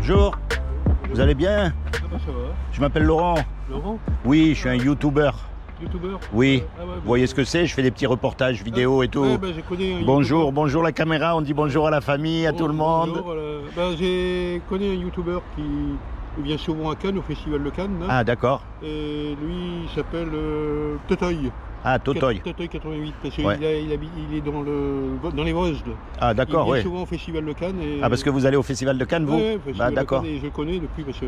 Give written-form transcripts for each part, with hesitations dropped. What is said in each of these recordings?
Bonjour, vous allez bien? Ah bah ça va. Je m'appelle Laurent. Laurent? Oui, je suis un youtubeur. Youtubeur? Oui, Ah ouais, vous voyez ce que c'est? Je fais des petits reportages vidéo et tout. Ouais, bah, j'ai connu un Bonjour, youtubeur. bonjour la caméra, on dit bonjour à la famille, à tout le monde. Bonjour, bah, j'ai connu un youtubeur qui vient souvent à Cannes, au Festival de Cannes. Là. Ah d'accord. Et lui, il s'appelle Totoy. Ah, Totoy. Totoy 88, parce qu'il Ouais. il est dans les Vosges. Ah d'accord, Il vient oui. souvent au Festival de Cannes. Et... Ah parce que vous allez au Festival de Cannes, vous? Ouais, Festival Bah de d'accord. Cannes, et je le connais depuis, parce que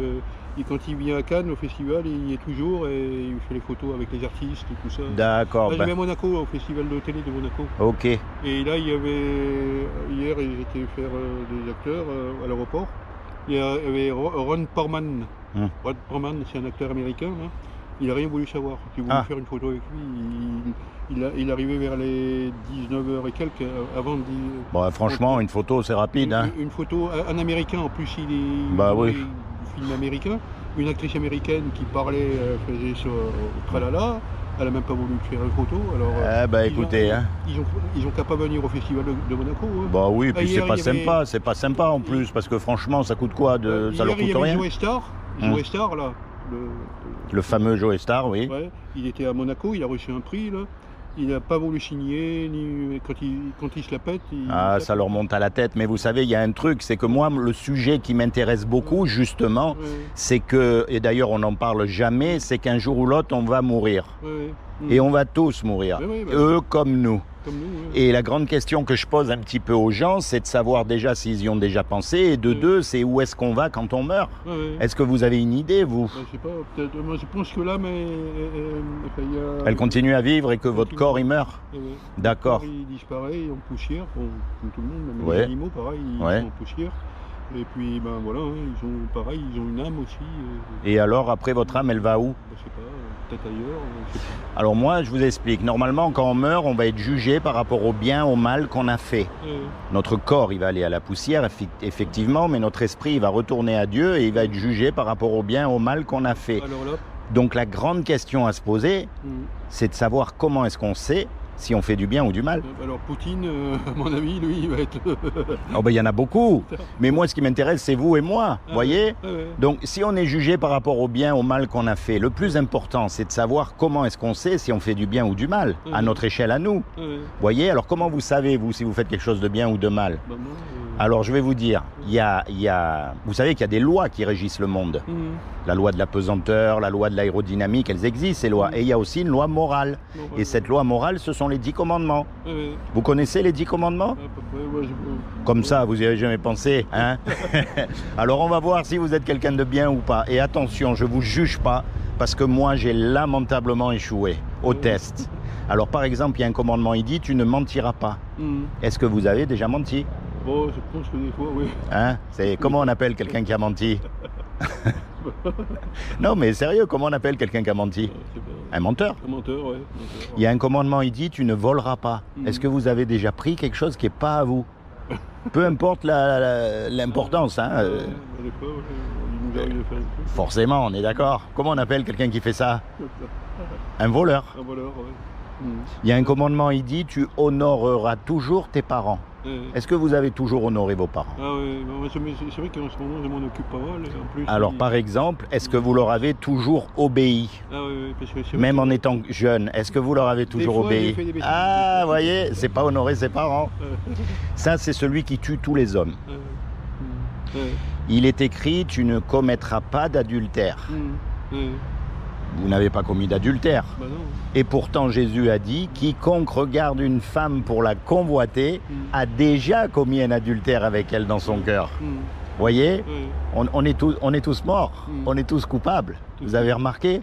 quand il vient à Cannes, au festival, il y est toujours, et il fait les photos avec les artistes et tout ça. D'accord, Là, je bah, vais à Monaco, au Festival de télé de Monaco. ok. Et là, il y avait, hier, j'étais faire des acteurs à l'aéroport. Il y avait Ron Perlman. Ron Perlman, c'est un acteur américain. Là. Il n'a rien voulu savoir. J'ai voulu faire une photo avec lui. Il arrivait vers les 19h et quelques, avant de... Bon, franchement, une photo, c'est rapide. Hein. Une photo, un américain, en plus, il est Bah oui. du film américain. Une actrice américaine qui parlait, faisait ce tralala. Elle n'a même pas voulu faire une photo. Alors, Eh bah écoutez, hein. Ils ont qu'à pas venir au festival de Monaco. Hein. Bah oui, puis Hier, c'est pas il y avait- sympa, c'est pas sympa en plus, parce que franchement, ça coûte quoi de... Ça leur Hier, il y coûte avait rien? Joe Star. Joe Star, là. Le fameux Joe Star, oui. Ouais, il était à Monaco, il a reçu un prix, là. Il n'a pas voulu signer, ni quand il se la pète. Ah, ça leur monte à la tête, mais vous savez, il y a un truc, c'est que moi, le sujet qui m'intéresse beaucoup, justement, Ouais, c'est que, et d'ailleurs on n'en parle jamais, c'est qu'un jour ou l'autre, on va mourir. ouais. Et on va tous mourir, Ouais, ouais, bah, eux comme nous. Comme nous, ouais. Et la grande question que je pose un petit peu aux gens, c'est de savoir déjà s'ils y ont déjà pensé, et de deux, c'est où est-ce qu'on va quand on meurt. Ouais, ouais. Est-ce que vous avez une idée, vous? Je sais pas, peut-être, moi je pense que là, mais enfin, il y a... Elle continue à vivre et que votre corps, il meurt? Ouais, ouais. D'accord. Il disparaît en poussière, bon, comme tout le monde, même Ouais. les animaux, pareil, ils Ouais. sont en poussière. Et puis, ben voilà, hein, ils ont pareil, ils ont une âme aussi. Et alors, après, votre âme, elle va où? Je sais pas, peut-être ailleurs, je sais pas. Alors moi, je vous explique. Normalement, quand on meurt, on va être jugé par rapport au bien, au mal qu'on a fait. Notre corps, il va aller à la poussière, effectivement, mais notre esprit, il va retourner à Dieu et il va être jugé par rapport au bien, au mal qu'on a fait. Alors là, Donc la grande question à se poser, c'est de savoir comment est-ce qu'on sait si on fait du bien ou du mal. alors Poutine, à mon avis, lui, il va être... Oh ben, il y en a beaucoup. Mais moi, ce qui m'intéresse, c'est vous et moi, voyez. Ouais. Donc, si on est jugé par rapport au bien, au mal qu'on a fait, le plus important, c'est de savoir comment est-ce qu'on sait si on fait du bien ou du mal, à notre échelle à nous. Ouais. Voyez, alors comment vous savez, vous, si vous faites quelque chose de bien ou de mal? Bah, moi, Alors, je vais vous dire, vous savez qu'il y a des lois qui régissent le monde. La loi de la pesanteur, la loi de l'aérodynamique, elles existent, ces lois. Et il y a aussi une loi morale. Et cette loi morale, ce sont les 10 commandements. Vous connaissez les 10 commandements? à peu près, ouais, Comme ça, vous n'y avez jamais pensé, hein? Alors, on va voir si vous êtes quelqu'un de bien ou pas. Et attention, je ne vous juge pas, parce que moi, j'ai lamentablement échoué au test. Alors, par exemple, il y a un commandement, il dit, tu ne mentiras pas. Est-ce que vous avez déjà menti? Bon, je pense que des fois, oui. Hein? Comment on appelle quelqu'un qui a menti? Non, mais sérieux, comment on appelle quelqu'un qui a menti? Un menteur. Un menteur, ouais. Il y a un commandement, il dit, tu ne voleras pas. Est-ce que vous avez déjà pris quelque chose qui n'est pas à vous? Peu importe l'importance, hein? Des fois, il nous arrive de faire un truc. Forcément, on est d'accord. Comment on appelle quelqu'un qui fait ça? Un voleur. Un voleur, ouais. Il y a un commandement, il dit, tu honoreras toujours tes parents. Est-ce que vous avez toujours honoré vos parents? Ah ouais, c'est vrai qu'en ce moment, je m'en occupe pas mal. En plus, Alors, par exemple, est-ce que vous leur avez toujours obéi? Ah ouais, parce que c'est vrai Même que- en étant jeune, est-ce que vous leur avez toujours fois, j'ai obéi? fait des bêtises. Ah, vous voyez, c'est pas honorer ses parents. Ça, c'est celui qui tue tous les hommes. Il est écrit, tu ne commettras pas d'adultère. Vous n'avez pas commis d'adultère. Bah non. Et pourtant, Jésus a dit, quiconque regarde une femme pour la convoiter a déjà commis un adultère avec elle dans son cœur. Voyez, on est tous morts, on est tous coupables. Vous avez remarqué?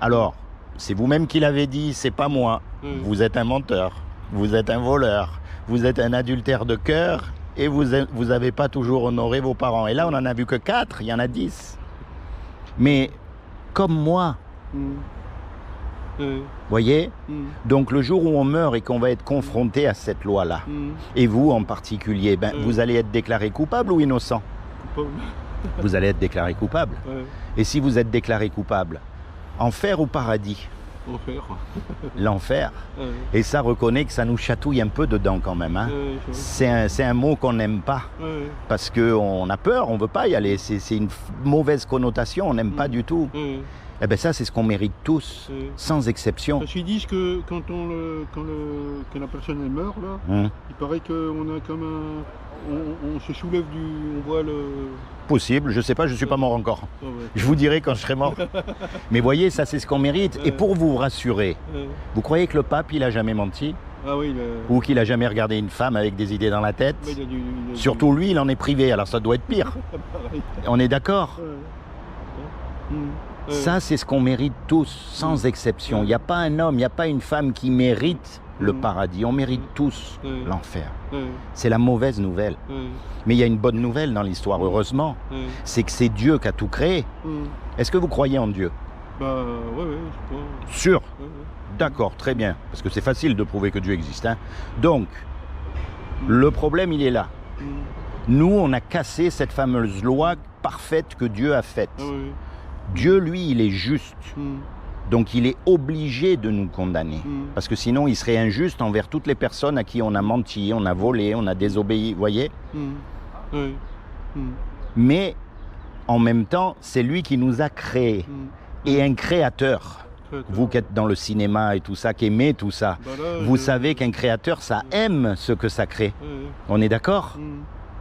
Alors, c'est vous-même qui l'avez dit, c'est pas moi. Vous êtes un menteur, vous êtes un voleur, vous êtes un adultère de cœur et vous n'avez pas toujours honoré vos parents. Et là, on n'en a vu que 4, il y en a 10. Mais comme moi, voyez? Donc le jour où on meurt et qu'on va être confronté à cette loi-là, et vous en particulier, vous allez être déclaré coupable ou innocent? Vous allez être déclaré coupable. Et si vous êtes déclaré coupable, enfer ou paradis? Enfer. L'enfer. Et ça reconnaît que ça nous chatouille un peu dedans quand même. Hein. C'est un mot qu'on n'aime pas. Parce qu'on a peur, on ne veut pas y aller. C'est une mauvaise connotation, on n'aime pas du tout. Eh bien ça, c'est ce qu'on mérite tous, sans exception. Parce qu'ils disent que quand la personne elle meurt, là, il paraît qu'on a comme un... On se soulève on voit le... Possible, je sais pas, je suis pas mort encore. Ouais. Je vous dirai quand je serai mort. Mais voyez, ça c'est ce qu'on mérite. Et pour vous rassurer, vous croyez que le pape, il a jamais menti? Ah oui, Ou qu'il a jamais regardé une femme avec des idées dans la tête? Surtout lui, il en est privé, alors ça doit être pire. On est d'accord? Ça, c'est ce qu'on mérite tous, sans exception. Il n'y a pas un homme, il n'y a pas une femme qui mérite le paradis. On mérite tous l'enfer. C'est la mauvaise nouvelle. Mais il y a une bonne nouvelle dans l'histoire, heureusement. C'est que c'est Dieu qui a tout créé. Est-ce que vous croyez en Dieu? Bah, ouais, je crois. Sûr? D'accord, très bien. Parce que c'est facile de prouver que Dieu existe. Hein. Donc, le problème, il est là. Nous, on a cassé cette fameuse loi parfaite que Dieu a faite. Dieu, lui, il est juste. Donc il est obligé de nous condamner. Parce que sinon, il serait injuste envers toutes les personnes à qui on a menti, on a volé, on a désobéi, vous voyez? Mais en même temps, c'est lui qui nous a créés. Et un créateur, vous qui êtes dans le cinéma et tout ça, qui aimez tout ça, vous savez qu'un créateur, ça aime ce que ça crée. On est d'accord?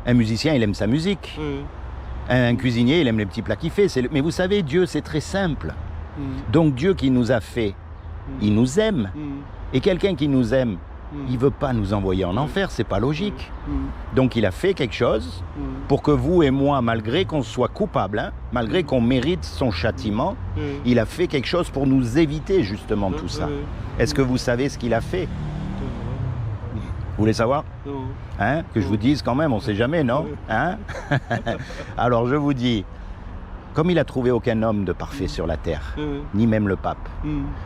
Un musicien, il aime sa musique. Un cuisinier, il aime les petits plats qu'il fait. Mais vous savez, Dieu, c'est très simple. Donc Dieu qui nous a fait, il nous aime. Et quelqu'un qui nous aime, il ne veut pas nous envoyer en enfer, c'est pas logique. Donc il a fait quelque chose pour que vous et moi, malgré qu'on soit coupable, hein, malgré qu'on mérite son châtiment, il a fait quelque chose pour nous éviter justement tout ça. Est-ce que vous savez ce qu'il a fait? Vous voulez savoir? Hein? Que je vous dise quand même, on ne sait jamais, non? Hein? Alors je vous dis, comme il n'a trouvé aucun homme de parfait sur la terre, ni même le pape,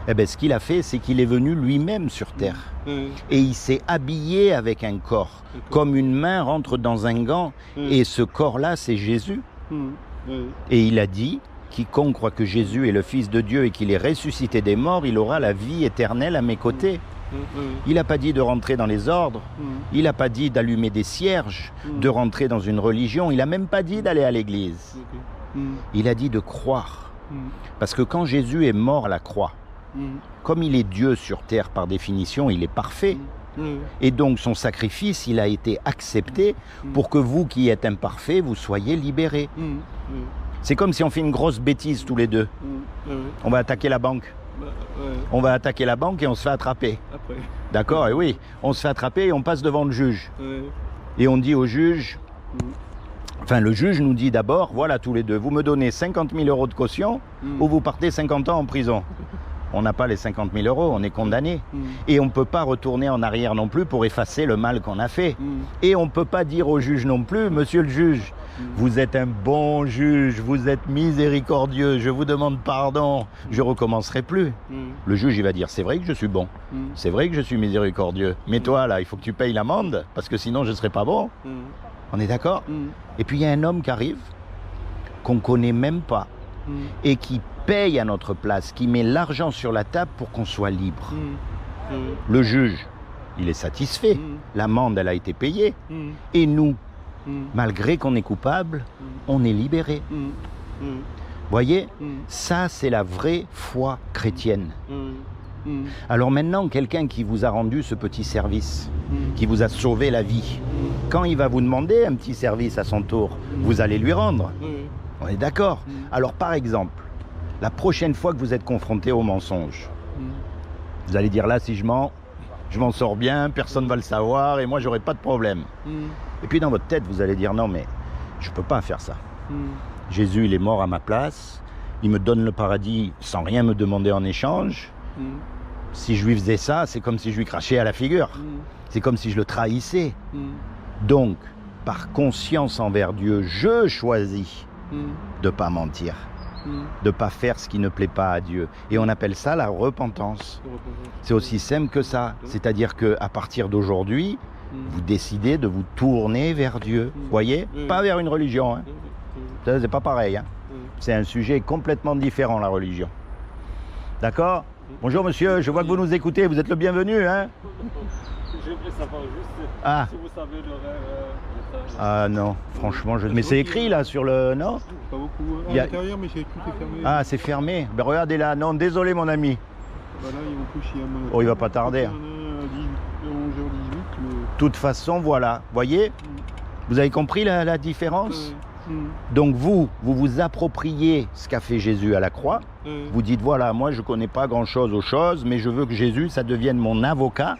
eh bien, ce qu'il a fait, c'est qu'il est venu lui-même sur terre. Et il s'est habillé avec un corps, comme une main rentre dans un gant, et ce corps-là, c'est Jésus. Et il a dit, quiconque croit que Jésus est le Fils de Dieu et qu'il est ressuscité des morts, il aura la vie éternelle à mes côtés. Il n'a pas dit de rentrer dans les ordres, il n'a pas dit d'allumer des cierges, de rentrer dans une religion, il n'a même pas dit d'aller à l'église. Il a dit de croire. Parce que quand Jésus est mort à la croix, comme il est Dieu sur terre par définition, il est parfait. Et donc son sacrifice, il a été accepté pour que vous qui êtes imparfaits, vous soyez libérés. C'est comme si on fait une grosse bêtise tous les deux. On va attaquer la banque. On va attaquer la banque et on se fait attraper. D'accord? Et oui, on se fait attraper et on passe devant le juge. Et on dit au juge, enfin le juge nous dit d'abord, voilà tous les deux, vous me donnez 50 000 € de caution ou vous partez 50 ans en prison. On n'a pas les 50 000 €, on est condamné. Et on ne peut pas retourner en arrière non plus pour effacer le mal qu'on a fait. Et on ne peut pas dire au juge non plus, monsieur le juge, vous êtes un bon juge, vous êtes miséricordieux, je vous demande pardon, je ne recommencerai plus. Le juge, il va dire, c'est vrai que je suis bon, c'est vrai que je suis miséricordieux, mais toi, là, il faut que tu payes l'amende, parce que sinon, je ne serai pas bon. On est d'accord? Et puis, il y a un homme qui arrive, qu'on ne connaît même pas, et qui paye à notre place, qui met l'argent sur la table pour qu'on soit libre. Le juge, il est satisfait, l'amende, elle a été payée, et nous, malgré qu'on est coupable, on est libéré. Voyez, ça c'est la vraie foi chrétienne. Alors maintenant, quelqu'un qui vous a rendu ce petit service, qui vous a sauvé la vie, quand il va vous demander un petit service à son tour, vous allez lui rendre. On est d'accord? Alors par exemple, la prochaine fois que vous êtes confronté au mensonge, vous allez dire là, si je mens, je m'en sors bien, personne ne va le savoir et moi j'aurai pas de problème. Et puis dans votre tête, vous allez dire non mais je peux pas faire ça. Jésus, il est mort à ma place, il me donne le paradis sans rien me demander en échange. Si je lui faisais ça, c'est comme si je lui crachais à la figure. C'est comme si je le trahissais. Donc, par conscience envers Dieu, je choisis de ne pas mentir, de ne pas faire ce qui ne plaît pas à Dieu. Et on appelle ça la repentance. C'est aussi simple que ça. C'est-à-dire qu'à partir d'aujourd'hui, vous décidez de vous tourner vers Dieu. Vous voyez? Pas vers une religion. Hein. C'est pas pareil. Hein. C'est un sujet complètement différent, la religion. D'accord? Bonjour monsieur, je vois que vous nous écoutez, vous êtes le bienvenu, hein? J'aimerais savoir juste si vous savez l'horaire. Ah non, franchement, mais c'est écrit là sur le... Non? Pas beaucoup. À l'intérieur, mais tout est fermé. Ah, c'est fermé. Ben regardez là, non, désolé mon ami. Bah là, ils vont coucher à mon... Oh, il va pas tarder. 11h18, mais... De toute façon, voilà, voyez? Vous avez compris la différence? Donc vous vous appropriez ce qu'a fait Jésus à la croix. Vous dites, voilà, moi je ne connais pas grand-chose aux choses, mais je veux que Jésus, ça devienne mon avocat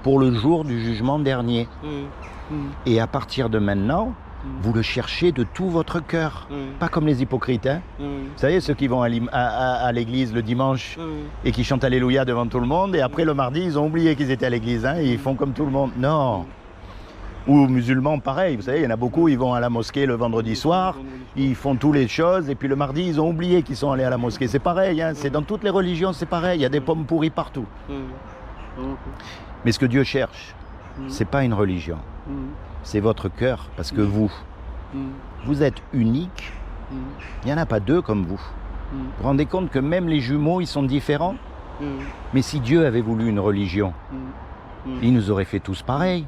pour le jour du jugement dernier. Et à partir de maintenant, vous le cherchez de tout votre cœur. Pas comme les hypocrites. Hein. Vous savez, ceux qui vont à l'église le dimanche et qui chantent Alléluia devant tout le monde, et après le mardi, ils ont oublié qu'ils étaient à l'église. Hein, et ils font comme tout le monde. Non. Ou musulmans, pareil, vous savez, il y en a beaucoup, ils vont à la mosquée le vendredi soir, ils font toutes les choses, et puis le mardi, ils ont oublié qu'ils sont allés à la mosquée. C'est pareil, hein, c'est dans toutes les religions, c'est pareil, il y a des pommes pourries partout. Mais ce que Dieu cherche, c'est pas une religion, c'est votre cœur, parce que vous êtes unique, il n'y en a pas deux comme vous. Vous vous rendez compte que même les jumeaux, ils sont différents? Mais si Dieu avait voulu une religion, il nous aurait fait tous pareils.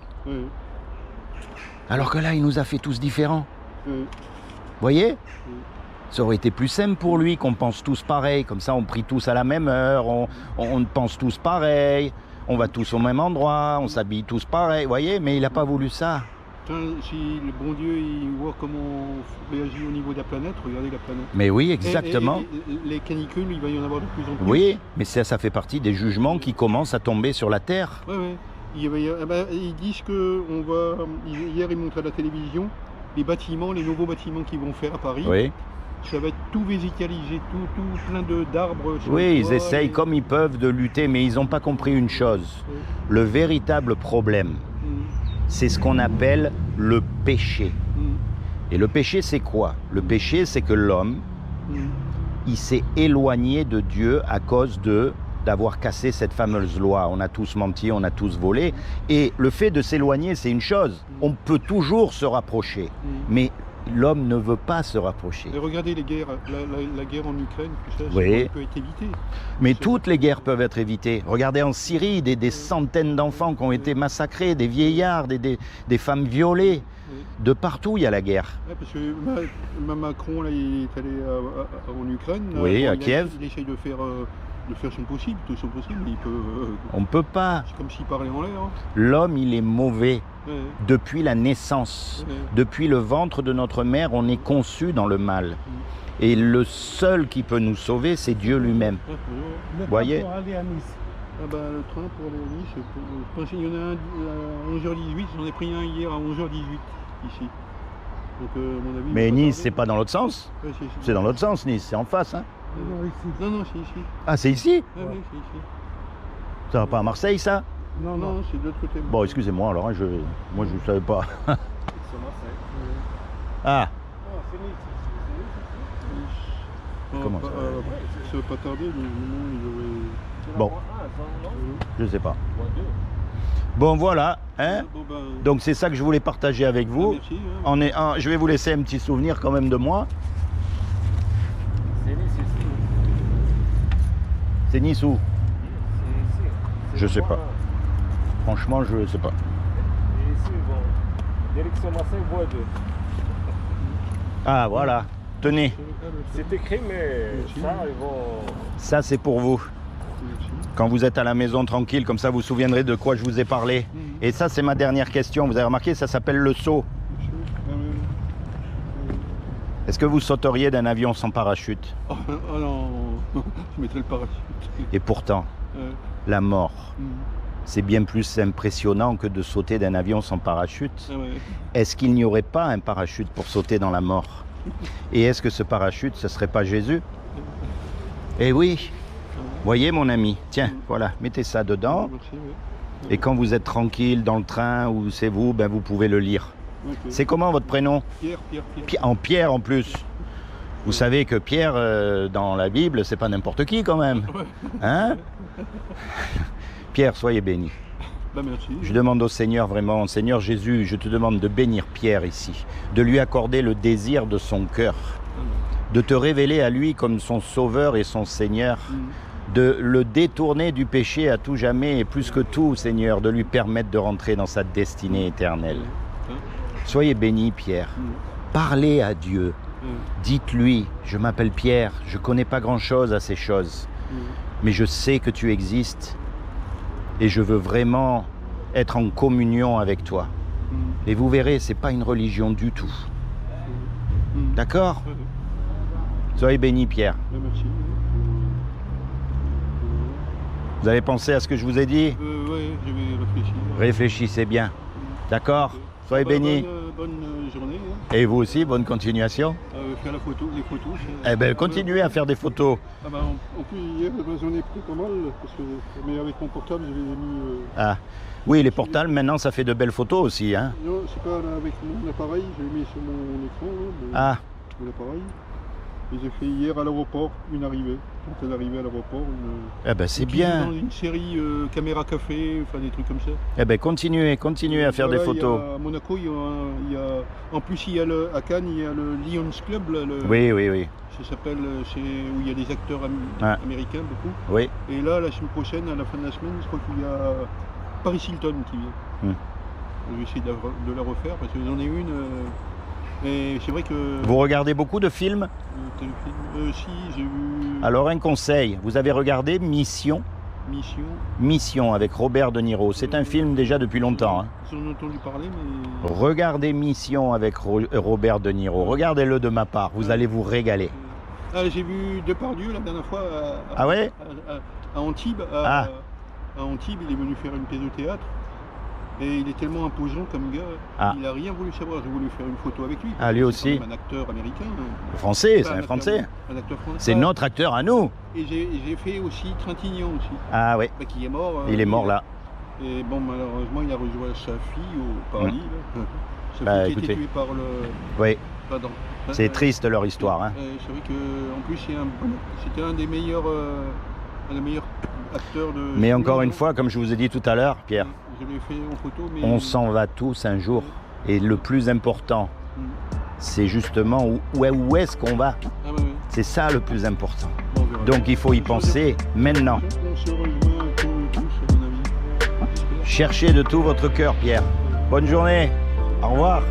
Alors que là, il nous a fait tous différents. Voyez? Ça aurait été plus simple pour lui qu'on pense tous pareil. Comme ça, on prie tous à la même heure, on pense tous pareil, on va tous au même endroit, on s'habille tous pareil. Voyez? Mais il n'a pas voulu ça. Si le bon Dieu il voit comment on réagit au niveau de la planète, regardez la planète. Mais oui, exactement. Et les canicules, il va y en avoir de plus en plus. Oui, mais ça fait partie des jugements qui commencent à tomber sur la Terre. Oui. Ils disent que hier ils montraient à la télévision les bâtiments, les nouveaux bâtiments qu'ils vont faire à Paris. Oui. Ça va être tout végétalisé, tout plein d'arbres. Oui, ils essayent comme ils peuvent de lutter, mais ils n'ont pas compris une chose. Le véritable problème, c'est ce qu'on appelle le péché. Et le péché, c'est quoi? Le péché, c'est que l'homme, il s'est éloigné de Dieu à cause d'avoir cassé cette fameuse loi. On a tous menti, on a tous volé. Et le fait de s'éloigner, c'est une chose. On peut toujours se rapprocher. Mais l'homme ne veut pas se rapprocher. Et regardez les guerres, la guerre en Ukraine, tout ça, oui. Ça peut être évité. Mais toutes les guerres peuvent être évitées. Regardez en Syrie, des centaines d'enfants qui ont été massacrés, des vieillards, des femmes violées. De partout, il y a la guerre. Ouais, parce que Macron, là, il est allé en Ukraine. Oui, à Kiev. Il essaye de faire son possible, tout son possible, mais il peut... On ne peut pas. C'est comme s'il parlait en l'air. Hein. L'homme, il est mauvais depuis la naissance. Depuis le ventre de notre mère, on est conçu dans le mal. Et le seul qui peut nous sauver, c'est Dieu lui-même. Vous voyez? Pour aller à Nice. Ah bah, le train pour aller à Nice, je pense qu'il y en a un à 11h18, j'en ai pris un hier à 11h18, ici. Donc, à mon avis, mais Nice, c'est pas dans l'autre sens? Ouais, c'est dans l'autre sens, Nice, c'est en face. Hein? Non, c'est ici. Ah, c'est ici? Oui, c'est ici. Ça va pas à Marseille, ça? Non, c'est de l'autre côté. Bon, excusez-moi, alors, moi je ne savais pas. Ah. C'est Nice. Comment ça? Ça va pas tarder, le moment où il aurait... Bon, je sais pas. Bon, voilà, hein? Donc c'est ça que je voulais partager avec vous. Merci, je vais vous laisser un petit souvenir quand même de moi. C'est Nice ici. C'est Nice où? C'est je sais pas. Franchement, je sais pas. Et ici, bon, direction Marseille, voie 2. Ah, voilà. Tenez. C'est écrit, mais ça, ils vont... Ça, c'est pour vous. Quand vous êtes à la maison tranquille, comme ça, vous vous souviendrez de quoi je vous ai parlé. Et ça, c'est ma dernière question. Vous avez remarqué, ça s'appelle le saut. Est-ce que vous sauteriez d'un avion sans parachute? Oh non, je mettrais le parachute. Et pourtant, la mort, c'est bien plus impressionnant que de sauter d'un avion sans parachute. Est-ce qu'il n'y aurait pas un parachute pour sauter dans la mort? Et est-ce que ce parachute, ce ne serait pas Jésus? Eh oui. Voyez mon ami, tiens, voilà, mettez ça dedans. Et quand vous êtes tranquille dans le train ou c'est vous, ben vous pouvez le lire. C'est comment votre prénom? Pierre. En Pierre en plus. Vous savez que Pierre, dans la Bible, c'est pas n'importe qui quand même. Hein? Pierre, soyez béni. Bah merci. Je demande au Seigneur vraiment, Seigneur Jésus, je te demande de bénir Pierre ici, de lui accorder le désir de son cœur, de te révéler à lui comme son sauveur et son Seigneur, de le détourner du péché à tout jamais et plus que tout, Seigneur, de lui permettre de rentrer dans sa destinée éternelle. Soyez bénis, Pierre. Parlez à Dieu. Dites-lui, je m'appelle Pierre, je ne connais pas grand-chose à ces choses, mais je sais que tu existes et je veux vraiment être en communion avec toi. Et vous verrez, ce n'est pas une religion du tout. D'accord? Soyez bénis, Pierre. Merci. Vous avez pensé à ce que je vous ai dit? Oui, je vais réfléchir. Réfléchissez bien. D'accord? Soyez bénis. Bonne journée. Et vous aussi, bonne continuation. Faire la photo, les photos. Eh bien, continuez à faire des photos. En plus, hier, j'en ai pris pas mal, parce que, mais avec mon portable, je les ai mis... Ah. Oui, les portables, maintenant, ça fait de belles photos aussi. Hein. Non, c'est pas avec mon appareil, je l'ai mis sur mon écran, mon appareil. Et j'ai fait hier à l'aéroport une arrivée. Quand elle est arrivée à l'aéroport, eh ben, c'est bien. Dans une série caméra café, enfin des trucs comme ça. Eh ben, continuez à faire des photos. À Monaco, en plus, à Cannes, il y a le Lions Club. Là, Oui. Ça s'appelle, c'est où il y a des acteurs américains, beaucoup. Oui. Et là, la semaine prochaine, à la fin de la semaine, je crois qu'il y a Paris Hilton qui vient. Je vais essayer de la refaire parce que j'en ai une. Et c'est vrai que... Vous regardez beaucoup de films? Si, j'ai vu... Alors un conseil, vous avez regardé Mission? Mission avec Robert De Niro. C'est un film déjà depuis longtemps. J'en ai entendu parler, mais... Regardez Mission avec Robert De Niro. Regardez-le de ma part, vous allez vous régaler. J'ai vu Depardieu la dernière fois à Antibes. À Antibes, il est venu faire une pièce de théâtre. Et il est tellement imposant comme gars, il n'a rien voulu savoir. J'ai voulu faire une photo avec lui. Lui aussi. C'est un acteur américain. Français, c'est un Français. Un acteur français. C'est notre acteur à nous. Et j'ai fait aussi Trintignant aussi. Ah oui. Qui est mort. Il est mort là. Et bon, malheureusement, il a rejoint sa fille au paradis. Sa fille qui a été tuée par le... Oui. C'est triste leur histoire. Hein. C'est vrai qu'en plus, c'était un des meilleurs acteurs de... Mais encore une fois, comme je vous ai dit tout à l'heure, Pierre, je l'ai fait en photo, mais... on s'en va tous un jour. Et le plus important, c'est justement où est-ce qu'on va. C'est ça le plus important. Donc il faut y penser maintenant. Cherchez de tout votre cœur, Pierre. Bonne journée. Au revoir.